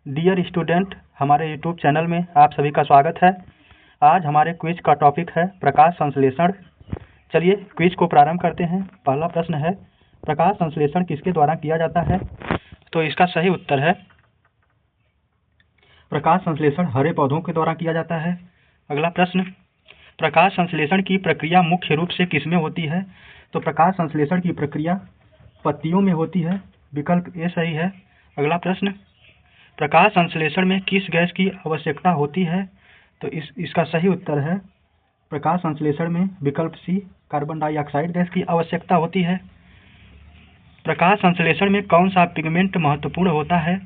Dear student, हमारे YouTube channel में आप सभी का स्वागत है। आज हमारे क्विज का टॉपिक है प्रकाश संश्लेषण। चलिए क्विज को प्रारंभ करते हैं। पहला प्रश्न है, प्रकाश संश्लेषण किसके द्वारा किया जाता है? तो इसका सही उत्तर है प्रकाश संश्लेषण हरे पौधों के द्वारा किया जाता है। अगला प्रश्न, प्रकाश संश्लेषण की प्रक्रिया मुख्य रूप से किसमें होती है? तो प्रकाश संश्लेषण की प्रक्रिया पत्तियों में होती है। विकल्प ए सही है। अगला प्रश्न, प्रकाश संश्लेषण में किस गैस की आवश्यकता होती है? तो इसका सही उत्तर है प्रकाश संश्लेषण में विकल्प सी कार्बन डाइऑक्साइड गैस की आवश्यकता होती है। प्रकाश संश्लेषण में कौन सा पिगमेंट महत्वपूर्ण होता है?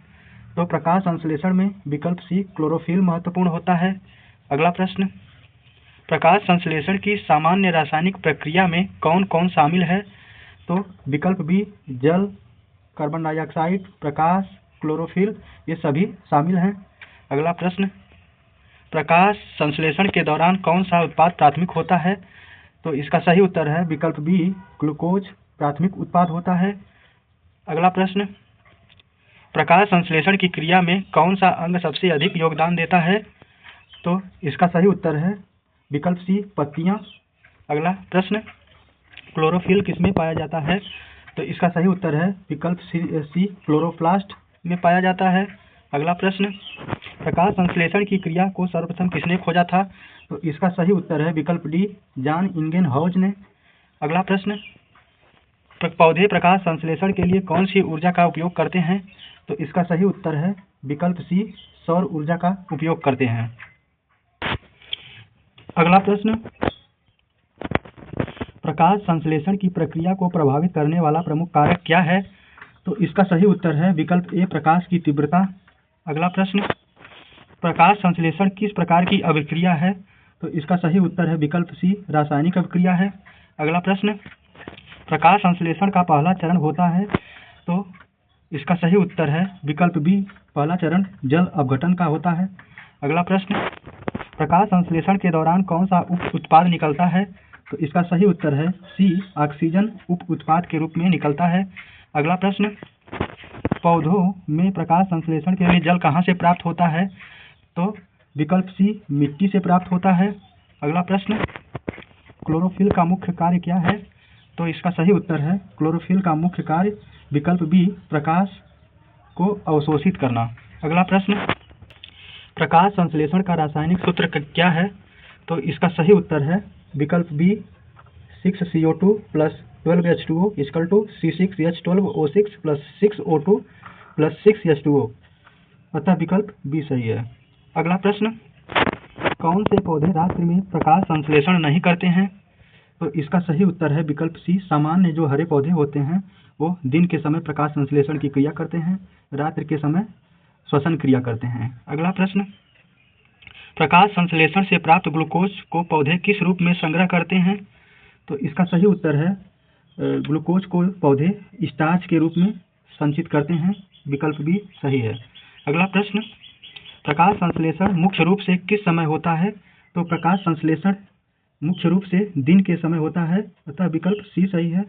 तो प्रकाश संश्लेषण में विकल्प सी क्लोरोफिल महत्वपूर्ण होता है। अगला प्रश्न, प्रकाश संश्लेषण की सामान्य रासायनिक प्रक्रिया में कौन कौन शामिल है? तो विकल्प बी जल, कार्बन डाइऑक्साइड, प्रकाश, क्लोरोफिल, ये सभी शामिल हैं। अगला प्रश्न, प्रकाश संश्लेषण के दौरान कौन सा उत्पाद प्राथमिक होता है? तो इसका सही उत्तर है विकल्प बी ग्लूकोज प्राथमिक उत्पाद होता है। अगला प्रश्न, प्रकाश संश्लेषण की क्रिया में कौन सा अंग सबसे अधिक योगदान देता है? तो इसका सही उत्तर है विकल्प सी पत्तियां। अगला प्रश्न, क्लोरोफिल किसमें पाया जाता है? तो इसका सही उत्तर है विकल्प सी क्लोरोप्लास्ट में पाया जाता है। अगला प्रश्न, प्रकाश संश्लेषण की क्रिया को सर्वप्रथम किसने खोजा था? तो इसका सही उत्तर है विकल्प डी जॉन इंगेनहाउस ने। अगला प्रश्न, पौधे प्रकाश संश्लेषण के लिए कौन सी ऊर्जा का उपयोग करते हैं? तो इसका सही उत्तर है विकल्प सी सौर ऊर्जा का उपयोग करते हैं। अगला प्रश्न, प्रकाश संश्लेषण की प्रक्रिया को प्रभावित करने वाला प्रमुख कारक क्या है? तो इसका सही उत्तर है विकल्प ए प्रकाश की तीव्रता। अगला प्रश्न, प्रकाश संश्लेषण किस प्रकार की अभिक्रिया है? तो इसका सही उत्तर है विकल्प सी रासायनिक अभिक्रिया है। अगला प्रश्न, प्रकाश संश्लेषण का पहला चरण होता है? तो इसका सही उत्तर है विकल्प बी पहला चरण जल अपघटन का होता है। अगला प्रश्न, प्रकाश संश्लेषण के दौरान कौन सा उप उत्पाद निकलता है? तो इसका सही उत्तर है सी ऑक्सीजन उप उत्पाद के रूप में निकलता है। अगला प्रश्न, पौधों में प्रकाश संश्लेषण के लिए जल कहाँ से प्राप्त होता है? तो विकल्प सी मिट्टी से प्राप्त होता है। अगला प्रश्न, क्लोरोफिल का मुख्य कार्य क्या है? तो इसका सही उत्तर है क्लोरोफिल का मुख्य कार्य विकल्प बी प्रकाश को अवशोषित करना। अगला प्रश्न, प्रकाश संश्लेषण का रासायनिक सूत्र क्या है? तो इसका सही उत्तर है विकल्प B 6CO2 + 12H2O = C6H12O6 + 6O2 + 6H2O, अतः विकल्प बी सही है। अगला प्रश्न, कौन से पौधे रात्रि में प्रकाश संश्लेषण नहीं करते हैं? तो इसका सही उत्तर है विकल्प सी सामान्य जो हरे पौधे होते हैं वो दिन के समय प्रकाश संश्लेषण की क्रिया करते हैं, रात्रि के समय श्वसन क्रिया करते हैं। अगला प्रश्न, प्रकाश संश्लेषण से प्राप्त ग्लूकोज को पौधे किस रूप में संग्रह करते हैं? तो इसका सही उत्तर है ग्लूकोज को पौधे स्टार्च के रूप में संचित करते हैं। विकल्प बी सही है। अगला प्रश्न, प्रकाश संश्लेषण मुख्य रूप से किस समय होता है? तो प्रकाश संश्लेषण मुख्य रूप से दिन के समय होता है, अतः विकल्प सी सही है।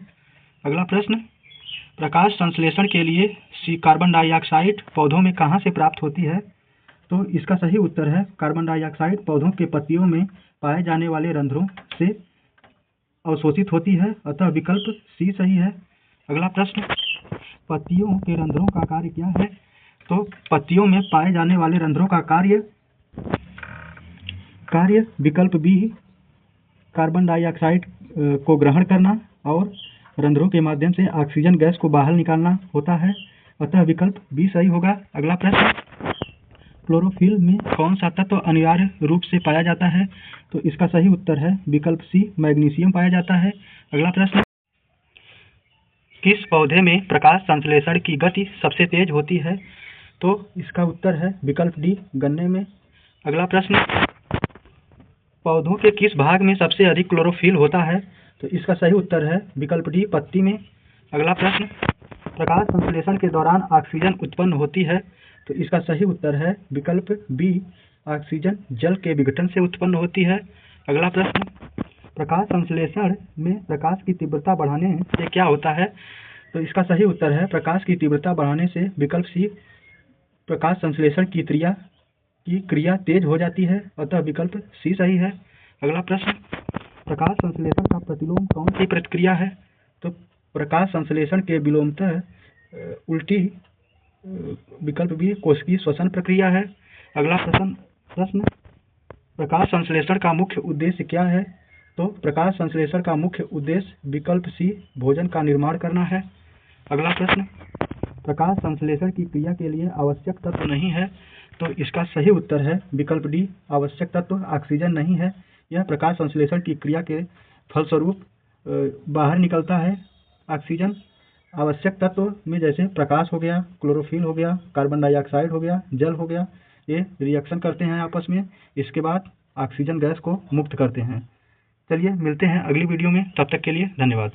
अगला प्रश्न, प्रकाश संश्लेषण के लिए कार्बन डाइऑक्साइड पौधों में कहाँ से प्राप्त होती है? तो इसका सही उत्तर है कार्बन डाइऑक्साइड पौधों के पत्तियों में पाए जाने वाले रंध्रों से अवशोषित होती है, अतः विकल्प सी सही है। अगला प्रश्न, पत्तियों के रंध्रों का कार्य क्या है? तो पत्तियों में पाए जाने वाले रंध्रों का कार्य विकल्प बी कार्बन डाइऑक्साइड को ग्रहण करना और रंध्रों के माध्यम से ऑक्सीजन गैस को बाहर निकालना होता है, अतः विकल्प बी सही होगा। अगला प्रश्न, क्लोरोफिल में कौन सा तत्व अनिवार्य रूप से पाया जाता है? तो इसका सही उत्तर है विकल्प सी मैग्नीशियम पाया जाता है। अगला प्रश्न, किस पौधे में प्रकाश संश्लेषण की गति सबसे तेज होती है? तो इसका उत्तर है विकल्प डी गन्ने में। अगला प्रश्न, पौधों के किस भाग में सबसे अधिक क्लोरोफिल होता है? तो इसका सही उत्तर है विकल्प डी पत्ती में। अगला प्रश्न, प्रकाश संश्लेषण के दौरान ऑक्सीजन उत्पन्न होती है? तो इसका सही उत्तर है विकल्प बी ऑक्सीजन जल के विघटन से उत्पन्न होती है। अगला प्रश्न, प्रकाश संश्लेषण में प्रकाश की तीव्रता बढ़ाने से क्या होता है? तो इसका सही उत्तर है प्रकाश की तीव्रता बढ़ाने से विकल्प सी प्रकाश संश्लेषण की क्रिया तेज हो जाती है, अतः विकल्प सी सही है। अगला प्रश्न, प्रकाश संश्लेषण का प्रतिलोम कौन सी प्रक्रिया है? तो प्रकाश संश्लेषण के विलोमतः उल्टी विकल्प बी कोशिकीय श्वसन प्रक्रिया है। अगला प्रश्न, प्रकाश संश्लेषण का मुख्य उद्देश्य क्या है? तो प्रकाश संश्लेषण का मुख्य उद्देश्य विकल्प सी भोजन का निर्माण करना है। अगला प्रश्न, प्रकाश संश्लेषण की क्रिया के लिए आवश्यक तत्व नहीं है, तो इसका सही उत्तर है विकल्प डी आवश्यक तत्व ऑक्सीजन नहीं है। यह प्रकाश संश्लेषण की क्रिया के फलस्वरूप बाहर निकलता है। ऑक्सीजन आवश्यक तत्व में जैसे प्रकाश हो गया, क्लोरोफिल हो गया, कार्बन डाइऑक्साइड हो गया, जल हो गया, ये रिएक्शन करते हैं आपस में, इसके बाद ऑक्सीजन गैस को मुक्त करते हैं। चलिए मिलते हैं अगली वीडियो में, तब तक के लिए धन्यवाद।